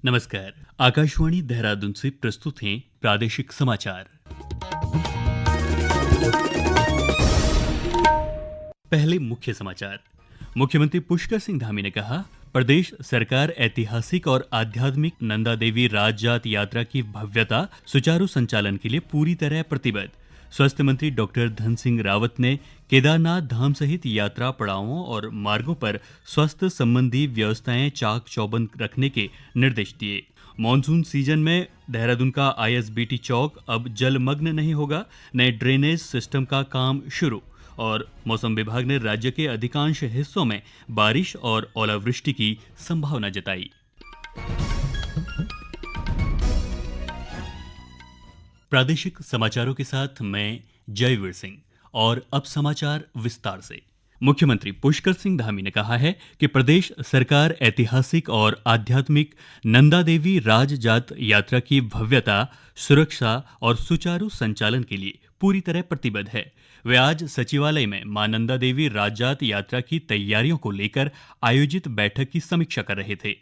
नमस्कार। आकाशवाणी देहरादून से प्रस्तुत हैं प्रादेशिक समाचार। पहले मुख्य समाचार। मुख्यमंत्री पुष्कर सिंह धामी ने कहा, प्रदेश सरकार ऐतिहासिक और आध्यात्मिक नंदा देवी राजजात यात्रा की भव्यता सुचारू संचालन के लिए पूरी तरह प्रतिबद्ध। स्वास्थ्य मंत्री डॉक्टर धन सिंह रावत ने केदारनाथ धाम सहित यात्रा पड़ावों और मार्गों पर स्वास्थ्य संबंधी व्यवस्थाएं चाक चौबंद रखने के निर्देश दिए। मॉनसून सीजन में देहरादून का आईएसबीटी चौक अब जलमग्न नहीं होगा, नए ड्रेनेज सिस्टम का काम शुरू। और मौसम विभाग ने राज्य के अधिकांश हिस्सों में बारिश और ओलावृष्टि की संभावना जताई। प्रादेशिक समाचारों के साथ मैं जयवीर सिंह। और अब समाचार विस्तार से। मुख्यमंत्री पुष्कर सिंह धामी ने कहा है कि प्रदेश सरकार ऐतिहासिक और आध्यात्मिक नंदा देवी राजजात यात्रा की भव्यता, सुरक्षा और सुचारू संचालन के लिए पूरी तरह प्रतिबद्ध है। वे आज सचिवालय में मां नंदा देवी राजजात यात्रा की तैयारियों को लेकर आयोजित बैठक की समीक्षा कर रहे थे।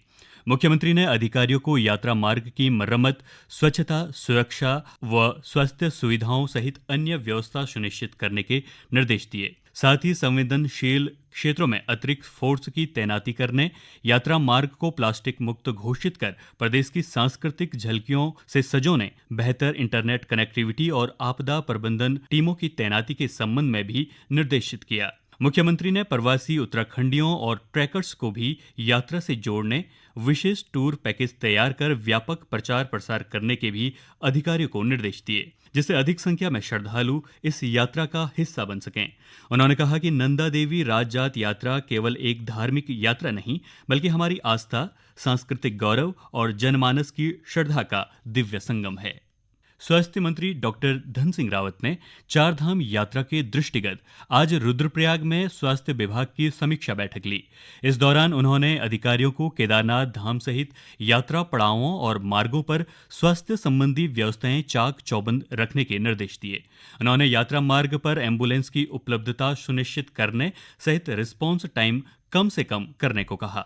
मुख्यमंत्री ने अधिकारियों को यात्रा मार्ग की मरम्मत, स्वच्छता, सुरक्षा व स्वास्थ्य सुविधाओं सहित अन्य व्यवस्था सुनिश्चित करने के निर्देश दिए। साथ ही संवेदनशील क्षेत्रों में अतिरिक्त फोर्स की तैनाती करने, यात्रा मार्ग को प्लास्टिक मुक्त घोषित कर प्रदेश की सांस्कृतिक झलकियों से सजोने, बेहतर इंटरनेट कनेक्टिविटी और आपदा प्रबंधन टीमों की तैनाती के संबंध में भी निर्देशित किया। मुख्यमंत्री ने प्रवासी उत्तराखंडियों और ट्रैकर्स को भी यात्रा से जोड़ने, विशेष टूर पैकेज तैयार कर व्यापक प्रचार प्रसार करने के भी अधिकारियों को निर्देश दिए, जिससे अधिक संख्या में श्रद्धालु इस यात्रा का हिस्सा बन सकें। उन्होंने कहा कि नंदा देवी राजजात यात्रा केवल एक धार्मिक यात्रा नहीं, बल्कि हमारी आस्था, सांस्कृतिक गौरव और जनमानस की श्रद्धा का दिव्य संगम है। स्वास्थ्य मंत्री डॉक्टर धन सिंह रावत ने चार धाम यात्रा के दृष्टिगत आज रुद्रप्रयाग में स्वास्थ्य विभाग की समीक्षा बैठक ली। इस दौरान उन्होंने अधिकारियों को केदारनाथ धाम सहित यात्रा पड़ावों और मार्गों पर स्वास्थ्य संबंधी व्यवस्थाएं चाक चौबंद रखने के निर्देश दिए। उन्होंने यात्रा मार्ग पर एम्बुलेंस की उपलब्धता सुनिश्चित करने सहित रिस्पॉन्स टाइम कम से कम करने को कहा।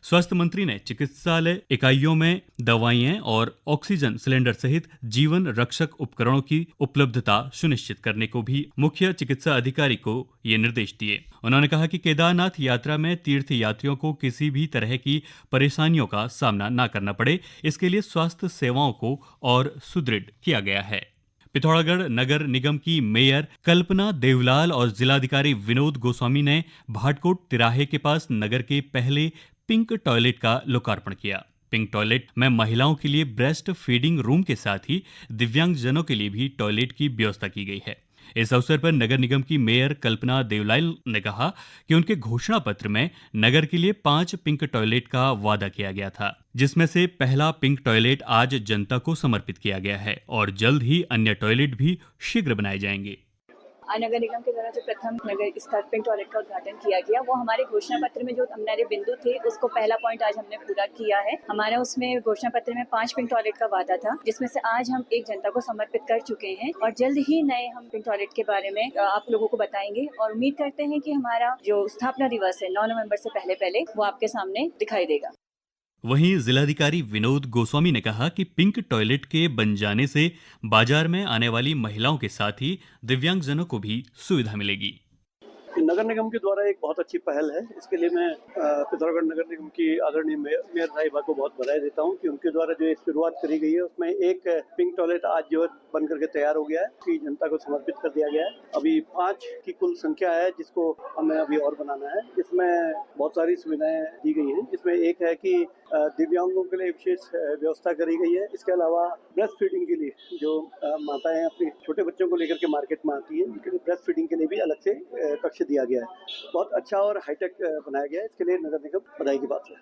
स्वास्थ्य मंत्री ने चिकित्सालय इकाइयों में दवाइयां और ऑक्सीजन सिलेंडर सहित जीवन रक्षक उपकरणों की उपलब्धता सुनिश्चित करने को भी मुख्य चिकित्सा अधिकारी को ये निर्देश दिए। उन्होंने कहा कि केदारनाथ यात्रा में तीर्थ यात्रियों को किसी भी तरह की परेशानियों का सामना न करना पड़े, इसके लिए स्वास्थ्य सेवाओं को और सुदृढ़ किया गया है। पिथौरागढ़ नगर निगम की मेयर कल्पना देवलाल और जिलाधिकारी विनोद गोस्वामी ने भाटकोट तिराहे के पास नगर के पहले पिंक टॉयलेट का लोकार्पण किया। पिंक टॉयलेट में महिलाओं के लिए ब्रेस्ट फीडिंग रूम के साथ ही दिव्यांगजनों के लिए भी टॉयलेट की व्यवस्था की गई है। इस अवसर पर नगर निगम की मेयर कल्पना देवलाल ने कहा कि उनके घोषणा पत्र में नगर के लिए 5 पिंक टॉयलेट का वादा किया गया था, जिसमें से पहला पिंक टॉयलेट आज जनता को समर्पित किया गया है और जल्द ही अन्य टॉयलेट भी शीघ्र बनाए जाएंगे। नगर निगम के द्वारा जो प्रथम नगर स्तर पिंक टॉयलेट का उद्घाटन किया गया, वो हमारे घोषणा पत्र में जो हमारे बिंदु थे उसको पहला पॉइंट आज हमने पूरा किया है। हमारा उसमें घोषणा पत्र में 5 पिंक टॉयलेट का वादा था, जिसमें से आज हम एक जनता को समर्पित कर चुके हैं और जल्द ही नए हम पिंक टॉयलेट के बारे में आप लोगों को बताएंगे और उम्मीद करते हैं कि हमारा जो स्थापना दिवस है 9 नवम्बर से पहले वो आपके सामने दिखाई देगा। वहीं जिलाधिकारी विनोद गोस्वामी ने कहा कि पिंक टॉयलेट के बन जाने से बाजार में आने वाली महिलाओं के साथ ही दिव्यांगजनों को भी सुविधा मिलेगी। नगर निगम के द्वारा एक बहुत अच्छी पहल है। इसके लिए मैं पिथौरागढ़ नगर निगम की आदरणीय मेयर साहिबा को बहुत बधाई देता हूं कि उनके द्वारा जो शुरुआत करी गई है उसमें एक पिंक टॉयलेट आज जो बन करके तैयार हो गया है, कि जनता को समर्पित कर दिया गया है। अभी 5 की कुल संख्या है जिसको हमें अभी और बनाना है। इसमें बहुत सारी सुविधाएं दी गई हैं, जिसमें एक है कि दिव्यांगों के लिए विशेष व्यवस्था करी गई है। इसके अलावा ब्रेस्ट फीडिंग के लिए जो माताएं अपने छोटे बच्चों को लेकर के मार्केट में आती है, उनके लिए ब्रेस्ट फीडिंग के लिए भी अलग से कक्ष दिया गया है। बहुत अच्छा और हाईटेक बनाया गया है। इसके लिए नगर निगम बधाई की बात है।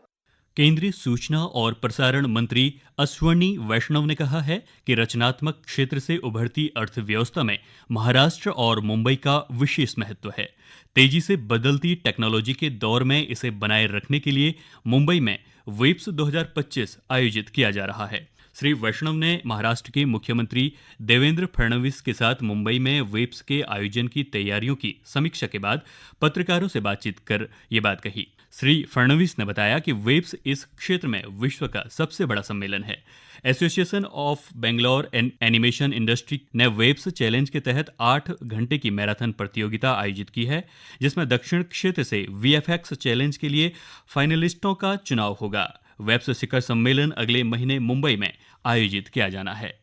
केंद्रीय सूचना और प्रसारण मंत्री अश्वनी वैष्णव ने कहा है कि रचनात्मक क्षेत्र से उभरती अर्थव्यवस्था में महाराष्ट्र और मुंबई का विशेष महत्व है। तेजी से बदलती टेक्नोलॉजी के दौर में इसे बनाए रखने के लिए मुंबई में वेब्स 2025 आयोजित किया जा रहा है। श्री वैष्णव ने महाराष्ट्र के मुख्यमंत्री देवेंद्र फडणवीस के साथ मुंबई में वेब्स के आयोजन की तैयारियों की समीक्षा के बाद पत्रकारों से बातचीत कर ये बात कही। श्री फडणवीस ने बताया कि वेब्स इस क्षेत्र में विश्व का सबसे बड़ा सम्मेलन है। Association of Bangalore animation industry ने वेब्स चैलेंज के तहत 8 घंटे की मैराथन प्रतियोगिता आयोजित की है, जिसमें दक्षिण क्षेत्र से वीएफएक्स चैलेंज के लिए फाइनलिस्टों का चुनाव होगा। वेब्स शिखर सम्मेलन अगले महीने मुंबई में आयोजित किया जाना है।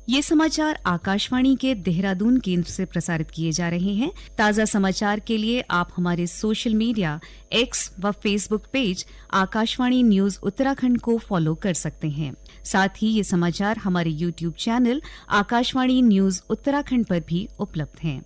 ये समाचार आकाशवाणी के देहरादून केंद्र से प्रसारित किए जा रहे हैं। ताज़ा समाचार के लिए आप हमारे सोशल मीडिया एक्स व Facebook page Akashvani news Uttarakhand को फॉलो कर सकते हैं। साथ ही ये समाचार हमारे YouTube channel Akashvani news Uttarakhand पर भी उपलब्ध हैं।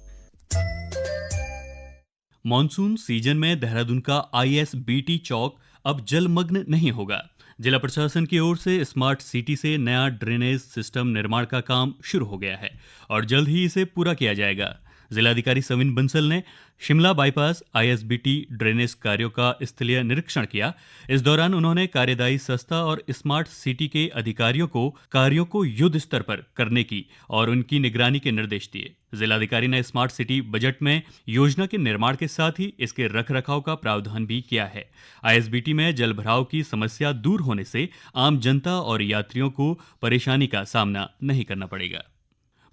मॉनसून सीजन में देहरादून का ISBT चौक अब जलमग्न नहीं होगा। जिला प्रशासन की ओर से स्मार्ट सिटी से नया ड्रेनेज सिस्टम निर्माण का काम शुरू हो गया है और जल्द ही इसे पूरा किया जाएगा। जिलाधिकारी सविन बंसल ने शिमला बाईपास ISBT ड्रेनेज कार्यों का स्थलीय निरीक्षण किया। इस दौरान उन्होंने कार्यदायी संस्था और स्मार्ट सिटी के अधिकारियों को कार्यों को युद्ध स्तर पर करने की और उनकी निगरानी के निर्देश दिए। जिलाधिकारी ने स्मार्ट सिटी बजट में योजना के निर्माण के साथ ही इसके रखरखाव का प्रावधान भी किया है। ISBT में जल भराव की समस्या दूर होने से आम जनता और यात्रियों को परेशानी का सामना नहीं करना पड़ेगा।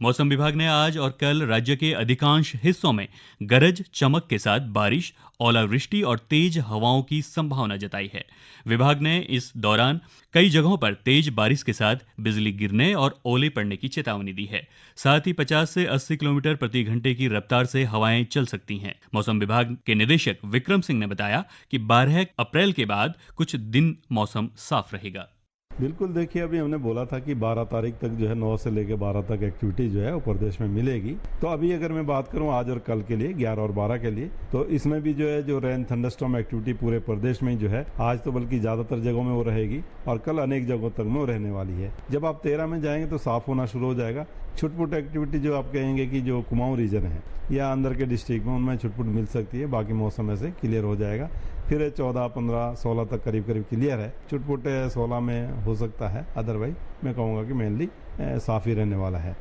मौसम विभाग ने आज और कल राज्य के अधिकांश हिस्सों में गरज चमक के साथ बारिश, ओलावृष्टि और तेज हवाओं की संभावना जताई है। विभाग ने इस दौरान कई जगहों पर तेज बारिश के साथ बिजली गिरने और ओले पड़ने की चेतावनी दी है। साथ ही 50 से 80 किलोमीटर प्रति घंटे की रफ्तार से हवाएं चल सकती हैं। मौसम विभाग के निदेशक विक्रम सिंह ने बताया कि 12 अप्रैल के बाद कुछ दिन मौसम साफ रहेगा। बिल्कुल, देखिए अभी हमने बोला था कि 12 तारीख तक जो है 9 से लेकर 12 तक एक्टिविटी जो है वो प्रदेश में मिलेगी। तो अभी अगर मैं बात करूं आज और कल के लिए 11 और 12 के लिए, तो इसमें भी जो है जो रेन थंडरस्टॉर्म एक्टिविटी पूरे प्रदेश में जो है आज तो बल्कि ज्यादातर जगहों में वो रहेगी और कल अनेक जगहों तक में वो रहने वाली है। जब आप 13 में जाएंगे तो साफ होना शुरू हो जाएगा। छुटपुट एक्टिविटी जो आप कहेंगे कि जो कुमाऊं रीजन है या अंदर के डिस्ट्रिक्ट में उनमें छुटपुट मिल सकती है, बाकी मौसम ऐसे क्लियर हो जाएगा। फिर 14, 15, 16 तक करीब करीब क्लियर है। छुटपुट 16 में हो सकता है, अदरवाइज मैं कहूँगा कि मेनली साफ ही रहने वाला है।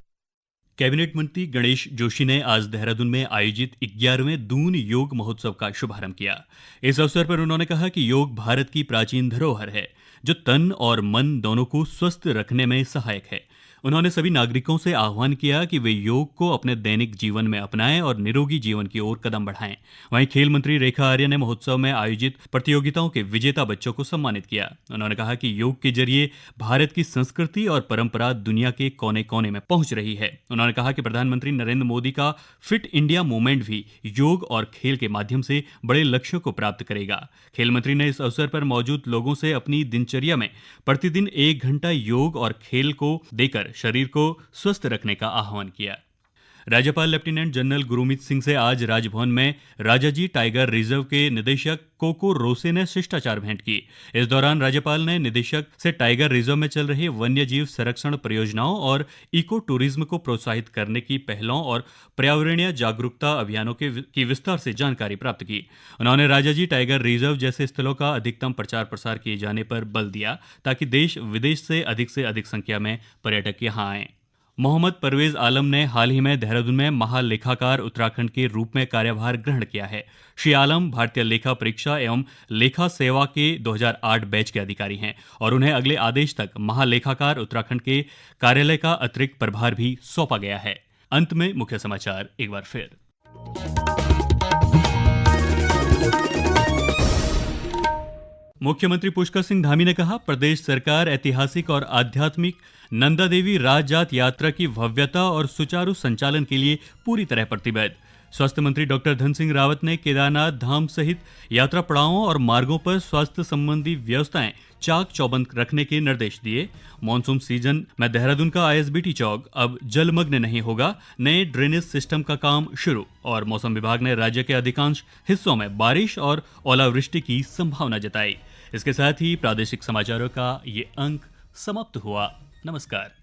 कैबिनेट मंत्री गणेश जोशी ने आज देहरादून में आयोजित 11वें दून योग महोत्सव का शुभारंभ किया। इस अवसर पर उन्होंने कहा कि योग भारत की प्राचीन धरोहर है जो तन और मन दोनों को स्वस्थ रखने में सहायक है। उन्होंने सभी नागरिकों से आह्वान किया कि वे योग को अपने दैनिक जीवन में अपनाएं और निरोगी जीवन की ओर कदम बढ़ाएं। वहीं खेल मंत्री रेखा आर्य ने महोत्सव में आयोजित प्रतियोगिताओं के विजेता बच्चों को सम्मानित किया। उन्होंने कहा कि योग के जरिए भारत की संस्कृति और परंपरा दुनिया के कोने कोने में पहुंच रही है। उन्होंने कहा कि प्रधानमंत्री नरेंद्र मोदी का फिट इंडिया मूवमेंट भी योग और खेल के माध्यम से बड़े लक्ष्यों को प्राप्त करेगा। खेल मंत्री ने इस अवसर पर मौजूद लोगों से अपनी दिनचर्या में प्रतिदिन 1 घंटा योग और खेल को देकर शरीर को स्वस्थ रखने का आह्वान किया। राज्यपाल लेफ्टिनेंट जनरल गुरमीत सिंह से आज राजभवन में राजाजी टाइगर रिजर्व के निदेशक कोको रोसे ने शिष्टाचार भेंट की। इस दौरान राज्यपाल ने निदेशक से टाइगर रिजर्व में चल रही वन्य जीव संरक्षण परियोजनाओं और इको टूरिज्म को प्रोत्साहित करने की पहलों और पर्यावरणीय जागरूकता अभियानों की विस्तार से जानकारी प्राप्त की। उन्होंने राजाजी टाइगर रिजर्व जैसे स्थलों का अधिकतम प्रचार प्रसार किए जाने पर बल दिया ताकि देश विदेश से अधिक संख्या में पर्यटक यहां आएं। मोहम्मद परवेज आलम ने हाल ही में देहरादून में महालेखाकार उत्तराखंड के रूप में कार्यभार ग्रहण किया है। श्री आलम भारतीय लेखा परीक्षा एवं लेखा सेवा के 2008 बैच के अधिकारी हैं और उन्हें अगले आदेश तक महालेखाकार उत्तराखंड के कार्यालय का अतिरिक्त प्रभार भी सौंपा गया है। अंत में मुख्य समाचार एक बार फिर। मुख्यमंत्री पुष्कर सिंह धामी ने कहा, प्रदेश सरकार ऐतिहासिक और आध्यात्मिक नंदा देवी राजजात यात्रा की भव्यता और सुचारू संचालन के लिए पूरी तरह प्रतिबद्ध। स्वास्थ्य मंत्री डॉक्टर धन सिंह रावत ने केदारनाथ धाम सहित यात्रा पड़ावों और मार्गों पर स्वास्थ्य संबंधी व्यवस्थाएं चाक चौबंद रखने के निर्देश दिए। मॉनसून सीजन में देहरादून का ISBT चौक अब जलमग्न नहीं होगा, नए ड्रेनेज सिस्टम का काम शुरू। और मौसम विभाग ने राज्य के अधिकांश हिस्सों में बारिश और ओलावृष्टि की संभावना जताई। इसके साथ ही प्रादेशिक समाचारों का ये अंक समाप्त हुआ। नमस्कार।